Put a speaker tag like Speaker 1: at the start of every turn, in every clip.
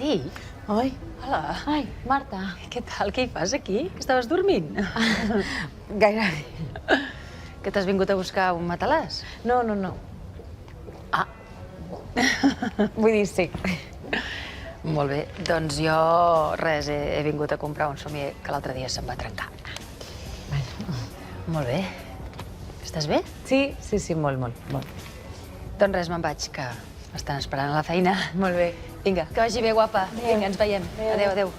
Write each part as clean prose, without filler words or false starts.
Speaker 1: Ei,
Speaker 2: Oi?
Speaker 1: hola.
Speaker 2: Ai, Marta.
Speaker 1: Què tal? Què hi fas aquí? Que estaves dormint?
Speaker 2: Gairebé.
Speaker 1: Que t'has vingut a buscar un matalàs?
Speaker 2: No.
Speaker 1: Ah.
Speaker 2: Vull dir, sí.
Speaker 1: Molt bé. Doncs jo, res, he vingut a comprar un somier que l'altre dia se'm va trencar. Molt bé. Estàs bé?
Speaker 2: Sí, molt.
Speaker 1: Doncs res, me'n vaig, que m'estan esperant a la feina.
Speaker 2: Molt bé.
Speaker 1: Vinga, que vagi bé, guapa. Vinga, ens veiem. Adéu, adéu.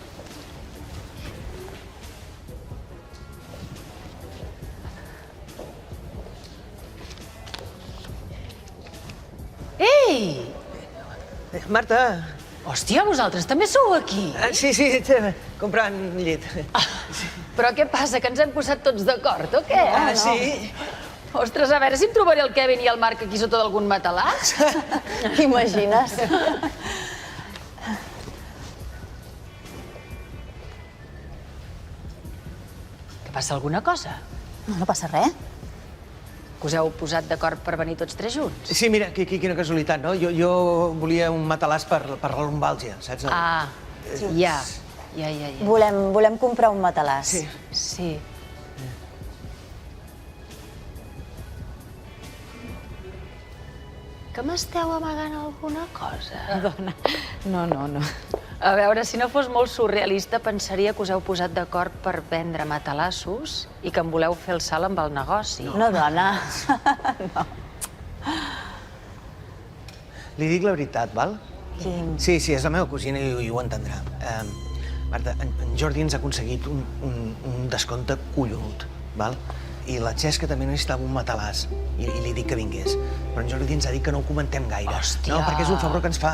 Speaker 1: Ei!
Speaker 3: Marta!
Speaker 1: Hòstia, vosaltres també sou aquí?
Speaker 3: Sí, comprant llet.
Speaker 1: Però què passa, que ens hem posat tots d'acord, o què?
Speaker 3: Sí?
Speaker 1: Ostres, a veure si em trobaré el Kevin i el Marc aquí sota d'algun matalàs.
Speaker 2: T'imagines?
Speaker 1: Que passa alguna cosa?
Speaker 2: No passa res.
Speaker 1: Que us heu posat d'acord per venir tots tres junts?
Speaker 3: Sí, mira, quina casualitat, no? Jo volia un matalàs per la lumbàlgia, saps?
Speaker 1: Ah, ja.
Speaker 2: Volem comprar un matalàs.
Speaker 1: Sí. Que m'esteu amagant alguna cosa?
Speaker 2: Dona, no.
Speaker 1: A veure, si no fos molt surrealista, pensaria que us heu posat d'acord per vendre matalassos i que em voleu fer el salt amb el negoci.
Speaker 2: No, dona. No.
Speaker 3: Li dic la veritat, val? Sí, és la meva cosina i ho entendrà. Marta, en Jordi ens ha aconseguit un descompte collonut, val? I la Xesca també necessitava un matalàs i li dic que vingués. Però en Jordi ens ha dit que no ho comentem gaire.
Speaker 1: Hòstia!
Speaker 3: No, perquè és un favor que ens fa,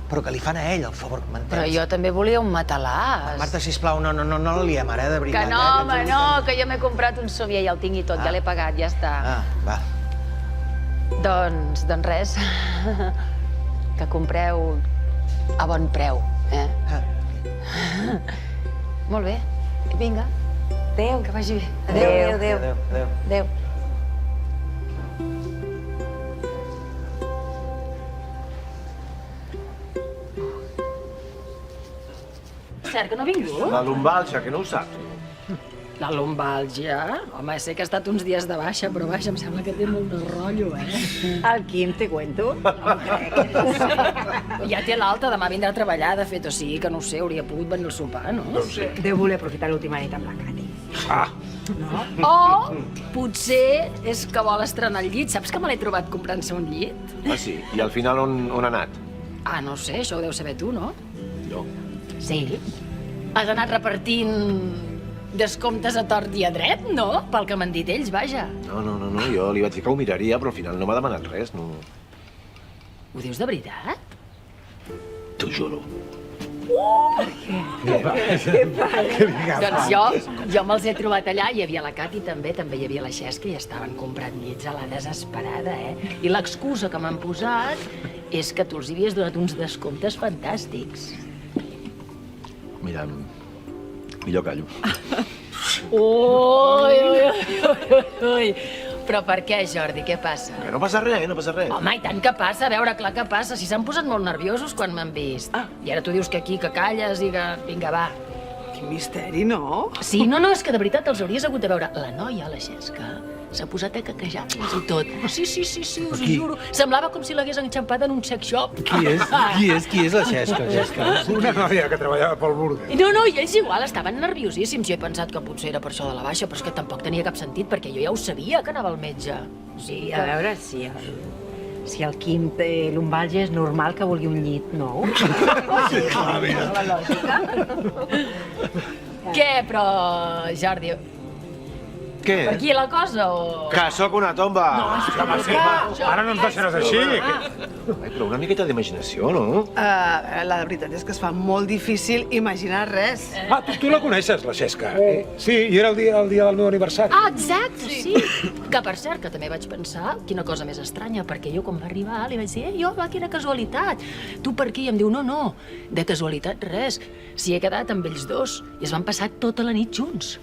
Speaker 3: però que li fan a ell, el favor, m'entens?
Speaker 1: Però jo també volia un matalàs.
Speaker 3: Marta, sisplau, no la liem ara, de veritat.
Speaker 1: Que no, home, no, que jo m'he comprat un somier, ja el tinc i tot, ja l'he pagat, ja està.
Speaker 3: Va.
Speaker 1: Doncs res, que compreu a bon preu, eh? Molt bé, vinga.
Speaker 2: Adéu.
Speaker 1: Que vagi bé.
Speaker 2: Adéu.
Speaker 1: Cert que no ha vingut?
Speaker 4: La lumbàlgia, que no ho saps.
Speaker 1: La lumbàlgia? Home, sé que ha estat uns dies de baixa, però vaja, em sembla que té molt de rotllo,
Speaker 2: Al Quim, te cuento.
Speaker 1: Ja té l'alta, demà vindrà a treballar, de fet, o sigui que no ho sé, hauria pogut venir al sopar, no?
Speaker 4: No ho sé.
Speaker 5: Deu voler aprofitar l'última nit amb la Cati.
Speaker 1: O potser és que vol estrenar el llit. Saps que me l'he trobat comprant-se un llit?
Speaker 4: Ah, sí? I al final on ha anat?
Speaker 1: Ah, no sé, això ho deus saber tu, no?
Speaker 4: Jo.
Speaker 1: Sí. Has anat repartint descomptes a tort i a dret, no? Pel que m'han dit ells, vaja.
Speaker 4: No, jo li vaig dir que ho miraria, però al final no m'ha demanat res, no.
Speaker 1: Ho dius de veritat?
Speaker 4: T'ho juro.
Speaker 1: Doncs jo me'ls he trobat allà, hi havia la Cati també hi havia la Xesca i estaven comprant llits a la desesperada, I l'excusa que m'han posat és que tu els havies donat uns descomptes fantàstics.
Speaker 4: Mira, millor callo.
Speaker 1: Ui. Però per què, Jordi? Què passa?
Speaker 4: Que no passa res, no passa res.
Speaker 1: Home, i tant que passa, a veure, clar que passa. Si s'han posat molt nerviosos quan m'han vist. I ara tu dius que aquí, que calles i que... Vinga, va.
Speaker 5: Quin misteri, no?
Speaker 1: Sí, no, és que de veritat els hauries hagut de veure. La noia, la Xesca, s'ha posat a caquejar fins i tot. Sí, us ho juro. Semblava com si l'hagués enxampat en un sex shop.
Speaker 6: Qui és la Xesca?
Speaker 7: Una noia que treballava pel burdel.
Speaker 1: No, i ells igual, estaven nerviosíssims. Jo he pensat que potser era per això de la baixa, però és que tampoc tenia cap sentit, perquè jo ja ho sabia, que anava al metge.
Speaker 5: Sí, a veure, si el Quim té lumbàlgia, és normal que vulgui un llit nou.
Speaker 7: Sí, clar, mira.
Speaker 5: La lògica.
Speaker 1: Què, però, Jordi,
Speaker 4: Què?
Speaker 1: per aquí la cosa o...?
Speaker 4: Que sóc una tomba!
Speaker 7: Ara no ens deixaràs així.
Speaker 4: Ai, però una miqueta d'imaginació, no?
Speaker 5: La veritat és que es fa molt difícil imaginar res.
Speaker 7: Tu la coneixes, la Xesca? Sí, i era el dia del meu aniversari.
Speaker 1: Ah, exacte, sí. Que, per cert, que també vaig pensar quina cosa més estranya, perquè jo, quan va arribar, li vaig dir va, quina casualitat. Tu per aquí? I em diu, no, de casualitat res. Si he quedat amb ells dos i es van passar tota la nit junts.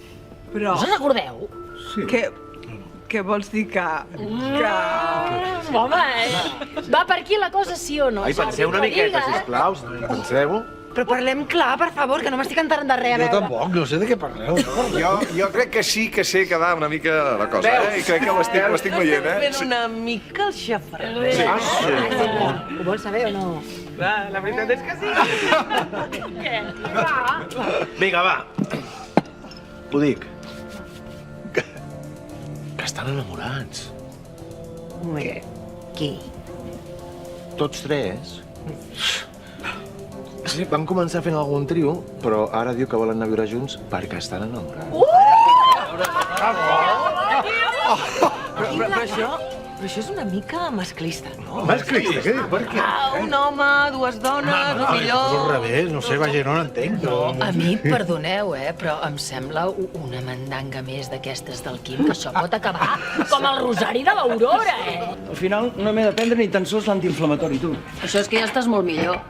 Speaker 5: Però...
Speaker 1: Us en recordeu?
Speaker 7: Sí.
Speaker 5: Què vols dir que...
Speaker 1: Home, Va per aquí la cosa, sí o no?
Speaker 4: Ai, penseu una miqueta, sisplau. Penseu.
Speaker 5: Però parlem clar, per favor, que no m'estic enterant de res.
Speaker 6: Jo tampoc, no sé de què parleu.
Speaker 7: Jo crec que sí que sé quedar una mica la cosa, I crec que l'estic veient,
Speaker 8: Fent una mica el xafrà.
Speaker 5: Ho vols saber o no?
Speaker 8: La veritat és que sí.
Speaker 4: Vinga, va. Ho dic. Que estan enamorats.
Speaker 5: Qui?
Speaker 4: Tots tres. Sí, van començar fent algun trio, però ara diu que volen anar a viure junts perquè estan enamorats.
Speaker 8: Però això és una mica masclista, no?
Speaker 7: Masclista, què dius? Per què?
Speaker 8: Un home, dues dones, o
Speaker 6: És al
Speaker 8: millor...
Speaker 6: revés, no sé, vaja, no l'entenc. Però...
Speaker 1: A mi, perdoneu, però em sembla una mandanga més d'aquestes del Quim, que això pot acabar com el rosari de l'Aurora,
Speaker 9: Al final no m'he de prendre ni tan sols l'antiinflamatori, tu.
Speaker 1: Això és que ja estàs molt millor.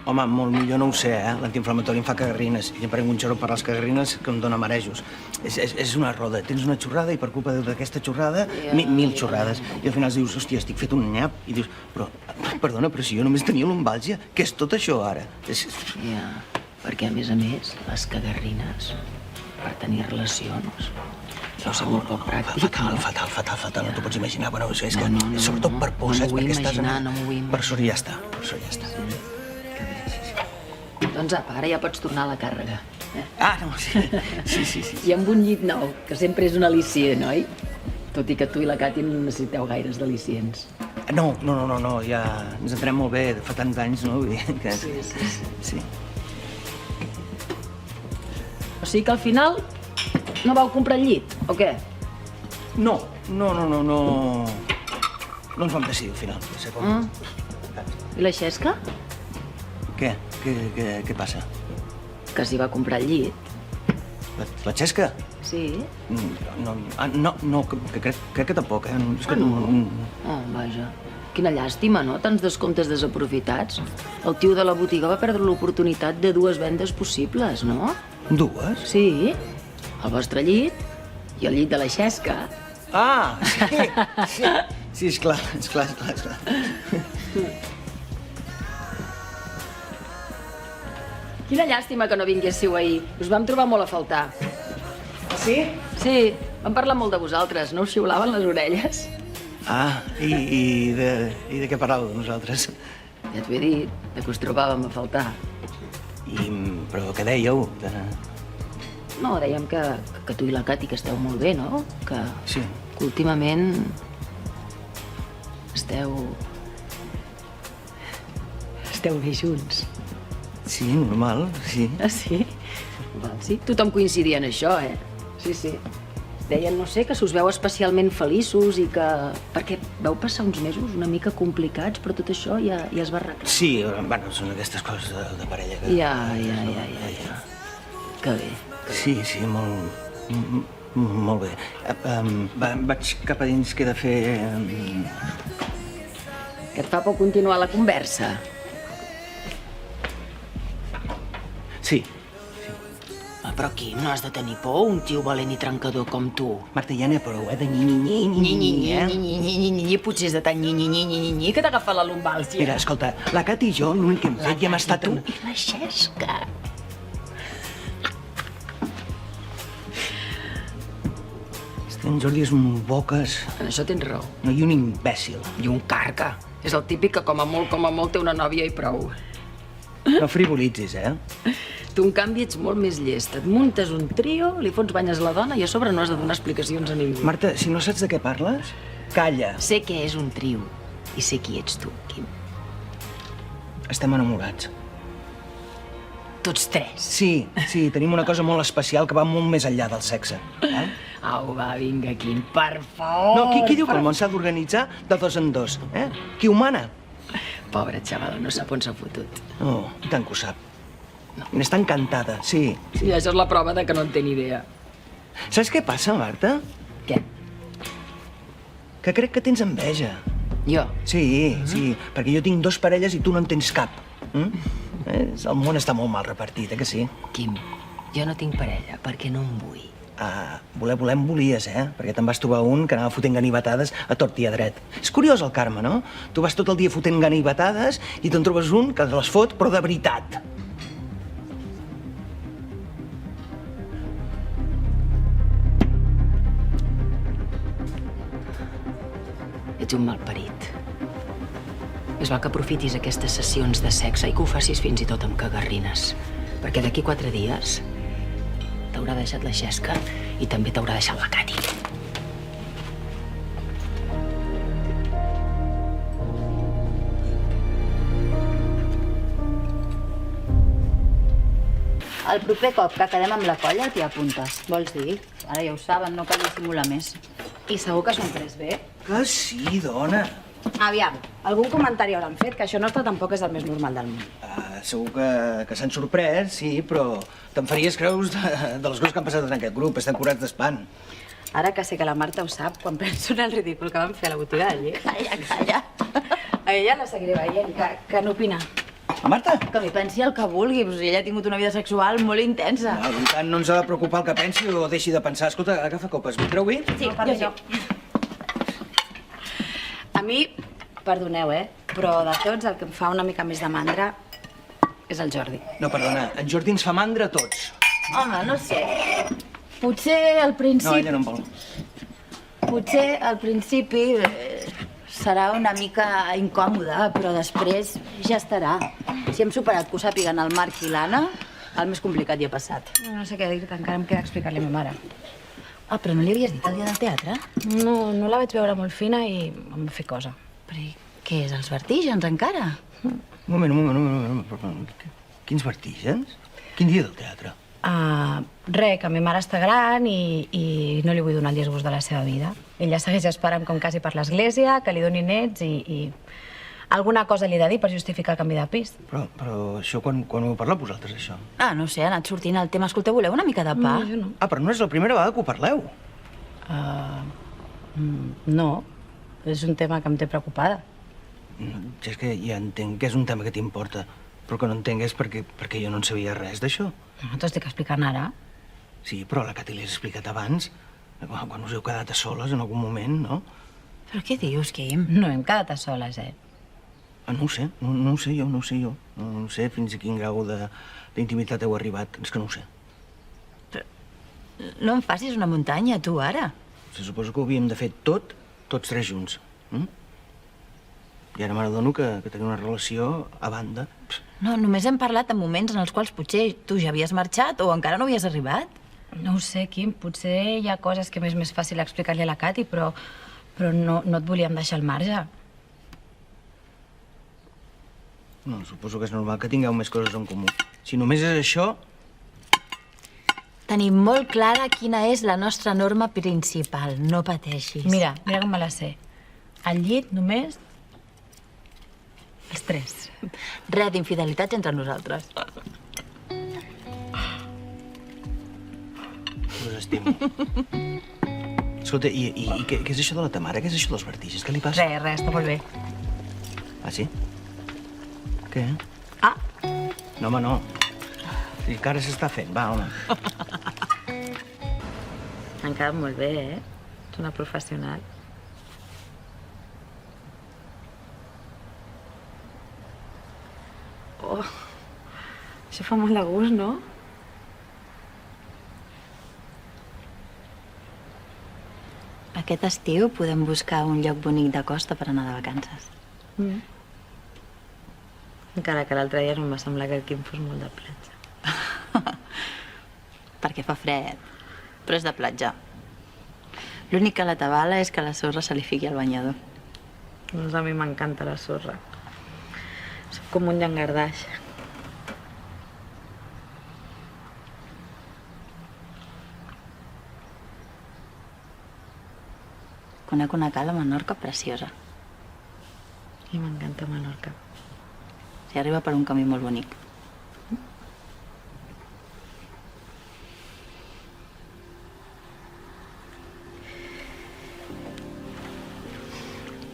Speaker 9: Home, molt millor no ho sé, L'antiinflamatori em fa cagarrines. I em prenc un xarop per les cagarrines que em dóna marejos. És una roda. Tens una xorrada i per culpa d'aquesta xorrada, mil xorrades. I al final dius, hòstia, estic fet un nyap. I dius, però, perdona, però si jo només tenia lumbàlgia, què és tot això ara?
Speaker 1: Ja, perquè a més, les cagarrines, per tenir relacions, això és molt poc pràctic.
Speaker 9: Fatal, no t'ho pots imaginar. Bueno, és que, sobretot per por, saps?
Speaker 1: No m'ho vull
Speaker 9: Perquè estàs
Speaker 1: imaginar, no m'ho vull imaginar.
Speaker 9: Per sort ja està.
Speaker 1: Doncs apa, ara ja pots tornar a la càrrega.
Speaker 9: No, sí.
Speaker 1: I amb un llit nou, que sempre és un al·licient, oi? Tot i que tu i la Cati no necessiteu gaires d'al·licients.
Speaker 9: No, ja ens entrem molt bé, fa tants anys, no? Vull dir que... Sí.
Speaker 1: O sigui que al final no vau comprar el llit, o què?
Speaker 9: No. No ens vam decidir al final. No sé com...
Speaker 1: I la Xesca?
Speaker 9: Què passa?
Speaker 1: Que s'hi va comprar el llit.
Speaker 9: La Xesca?
Speaker 1: Sí?
Speaker 9: No, que crec que tampoc, És que
Speaker 1: Oh, vaja. Quina llàstima, no? Tants descomptes desaprofitats. El tio de la botiga va perdre l'oportunitat de 2 vendes possibles, no?
Speaker 9: 2?
Speaker 1: Sí. El vostre llit i el llit de la Xesca.
Speaker 9: Sí, esclar.
Speaker 1: Quina llàstima que no vinguéssiu ahir. Us vam trobar molt a faltar.
Speaker 9: Sí?
Speaker 1: Sí, vam parlar molt de vosaltres. No us xiulaven les orelles?
Speaker 9: I de què parlàveu de nosaltres?
Speaker 1: Ja t'ho he dit, que us trobàvem a faltar.
Speaker 9: Però què dèieu?
Speaker 1: No, dèiem que tu i la Cati que esteu molt bé, no?
Speaker 9: Sí.
Speaker 1: Que últimament esteu bé junts.
Speaker 9: Sí, normal, sí.
Speaker 1: Ah, sí? Val, sí, tothom coincidia en això, Sí. Deien, no sé, que s'us veu especialment feliços i que... Perquè vau passar uns mesos una mica complicats, però tot això ja es va arreglar.
Speaker 9: Sí, bueno, són aquestes coses de parella que...
Speaker 1: Ja. Que bé.
Speaker 9: Sí, molt bé. Vaig cap a dins, que he de fer...
Speaker 1: Que et fa por continuar la conversa?
Speaker 9: Sí.
Speaker 1: Però, Quim, no has de tenir por, un tio valent i trencador com tu.
Speaker 9: Marta, ja n'hi ha prou, de nyi-nyi-nyi,
Speaker 1: Nyi-nyi-nyi, potser és de tant nyi-nyi-nyi, que t'ha agafat la lumbàlgia.
Speaker 9: Mira, escolta, la Cati i jo l'únic que hem fet i hem estat...
Speaker 1: Tu i la Xesca.
Speaker 9: En Jordi és un boques...
Speaker 1: En això tens raó.
Speaker 9: No, i un imbècil.
Speaker 1: I un carca. És el típic que com a molt té una nòvia i prou.
Speaker 9: No frivolitzis,
Speaker 1: Tu, en canvi, ets molt més llest. Et muntes un trio, li fots banyes a la dona i a sobre no has de donar explicacions a ningú.
Speaker 9: Marta, si no saps de què parles, calla.
Speaker 1: Sé què és un trio i sé qui ets tu, Quim.
Speaker 9: Estem enamorats.
Speaker 1: Tots tres.
Speaker 9: Sí, tenim una cosa molt especial que va molt més enllà del sexe.
Speaker 1: Au, va, vinga, Quim, per favor.
Speaker 9: No, qui diu que el món s'ha d'organitzar de 2 en 2? Qui ho mana?
Speaker 1: Pobra xavala, no sap on s'ha fotut.
Speaker 9: No, i tant que ho sap. N'està encantada, sí.
Speaker 1: Sí, això és la prova de que no en té ni idea.
Speaker 9: Saps què passa, Marta?
Speaker 1: Què?
Speaker 9: Que crec que tens enveja.
Speaker 1: Jo?
Speaker 9: Sí, perquè jo tinc 2 parelles i tu no en tens cap. El món està molt mal repartit, que sí?
Speaker 1: Quim, jo no tinc parella perquè no en vull.
Speaker 9: Voler em volies, Perquè te'n vas trobar un que anava fotent ganivetades a tort i a dret. És curiós el karma, no? Tu vas tot el dia fotent ganivetades i te'n trobes un que les fot, però de veritat.
Speaker 1: Ets un malparit. És val que aprofitis aquestes sessions de sexe i que ho facis fins i tot amb cagarrines. Perquè d'aquí 4 dies t'haurà deixat la Xesca i també t'haurà deixat la Cati.
Speaker 2: El proper cop que quedem amb la colla t'hi apuntes. Vols dir? Ara ja ho saben, no cal dissimular més. I segur que s'ho han pres bé?
Speaker 9: Que sí, dona.
Speaker 10: Aviam, algun comentari hauran fet, que això nostre tampoc és el més normal del món.
Speaker 9: Segur que s'han sorprès, sí, però te'n faries creus de les coses que han passat en aquest grup. Estan curats d'espant.
Speaker 10: Ara que sé que la Marta ho sap, quan penso en el ridícul que van fer a la botiga de llet...
Speaker 2: Calla, calla.
Speaker 10: A ella la seguiré veient. Que n'opina?
Speaker 9: La Marta?
Speaker 2: Que m'hi pensi el que vulgui, però ella ha tingut una vida sexual molt intensa.
Speaker 9: No, tant no ens ha de preocupar el que pensi o deixi de pensar. Escolta, agafa copes. Vindreu vi?
Speaker 10: Sí, jo. A mi, perdoneu, però de tots el que em fa una mica més de mandra és el Jordi.
Speaker 9: No, perdona, en Jordi ens fa mandra a tots.
Speaker 2: Home, no sé. Potser al principi...
Speaker 9: No, ella no en vol.
Speaker 2: Potser al principi serà una mica incòmode, però després ja estarà. Si hem superat que ho sàpiguen el Marc i l'Anna, el més complicat ja ha passat.
Speaker 10: No sé què dir-te, encara em queda explicar-li a ma mare.
Speaker 2: Ah, però no li havies dit el dia del teatre?
Speaker 10: No la vaig veure molt fina i em va fer cosa.
Speaker 2: Però què és, els vertígens encara?
Speaker 9: Un moment. Quins vertígens? Quin dia del teatre?
Speaker 10: Que ma mare està gran i no li vull donar el disgust de la seva vida. Ella segueix esperant com quasi per l'església, que li doni nets i alguna cosa li he de dir per justificar el canvi de pis.
Speaker 9: Però això quan ho heu parlat vosaltres, això?
Speaker 2: No sé, ha anat sortint el tema. Escolteu, voleu una mica de pa?
Speaker 10: Jo no.
Speaker 9: Però no és la primera vegada que ho parleu.
Speaker 10: No, és un tema que em té preocupada.
Speaker 9: És que ja entenc que és un tema que t'importa, però que no entenc és perquè jo no en sabia res d'això.
Speaker 10: No t'ho estic explicant ara.
Speaker 9: Sí, però a la Cati li has explicat abans, quan us heu quedat a soles en algun moment, no?
Speaker 2: Però què dius, Quim?
Speaker 10: No hem quedat a soles,
Speaker 9: No ho sé, no ho sé jo. No sé fins a quin grau d'intimitat heu arribat, és que no ho sé.
Speaker 2: No em facis una muntanya, tu, ara.
Speaker 9: Se suposa que ho havíem de fer tots 3 junts. I ara m'adono que teniu una relació a banda.
Speaker 2: No, només hem parlat en moments en els quals potser tu ja havies marxat o encara no havies arribat.
Speaker 10: No ho sé, Quim, potser hi ha coses que m'és més fàcil explicar-li a la Cati, però no et volíem deixar al marge.
Speaker 9: No, suposo que és normal que tingueu més coses en comú. Si només és això...
Speaker 2: Tenim molt clara quina és la nostra norma principal, no pateixis.
Speaker 10: Mira com me la sé. Al llit només els 3.
Speaker 2: Res d'infidelitats entre nosaltres.
Speaker 9: Us estimo. Escolta, i què és això de la Tamara? Què és això dels verticis? Què li passa?
Speaker 10: Res, està molt bé.
Speaker 9: Ah, sí? Què? No, home, no. I que ara s'està fent, va, home.
Speaker 10: Han quedat molt bé, Ets una professional. Oh, això fa molt de gust, no?
Speaker 2: Aquest estiu podem buscar un lloc bonic de costa per anar de vacances.
Speaker 10: Encara que l'altre dia no em va semblar que el Quim fos molt de platja.
Speaker 2: Perquè fa fred, però és de platja. L'únic que la tabala és que la sorra se li fiqui al banyador.
Speaker 10: Doncs a mi m'encanta la sorra. Soc com un llangardaix.
Speaker 2: Conec una cala a Menorca preciosa.
Speaker 10: I m'encanta Menorca.
Speaker 2: S'hi arriba per un camí molt bonic.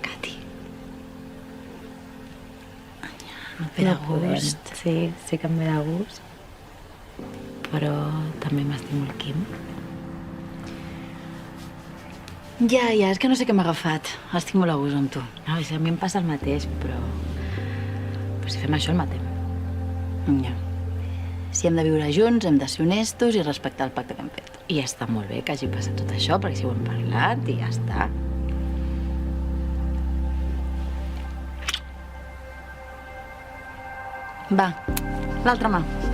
Speaker 2: Cati. No et ve de gust.
Speaker 10: Sí que em ve de gust. Però també m'estimo el Quim.
Speaker 2: Ja, és que no sé què m'ha agafat. Estic molt a gust amb tu.
Speaker 10: No, a mi em passa el mateix, però si fem això el matem.
Speaker 2: Ja. Si hem de viure junts, hem de ser honestos i respectar el pacte que hem fet.
Speaker 10: I està molt bé que hagi passat tot això, perquè si ho hem parlat i ja està.
Speaker 2: Va, l'altra mà.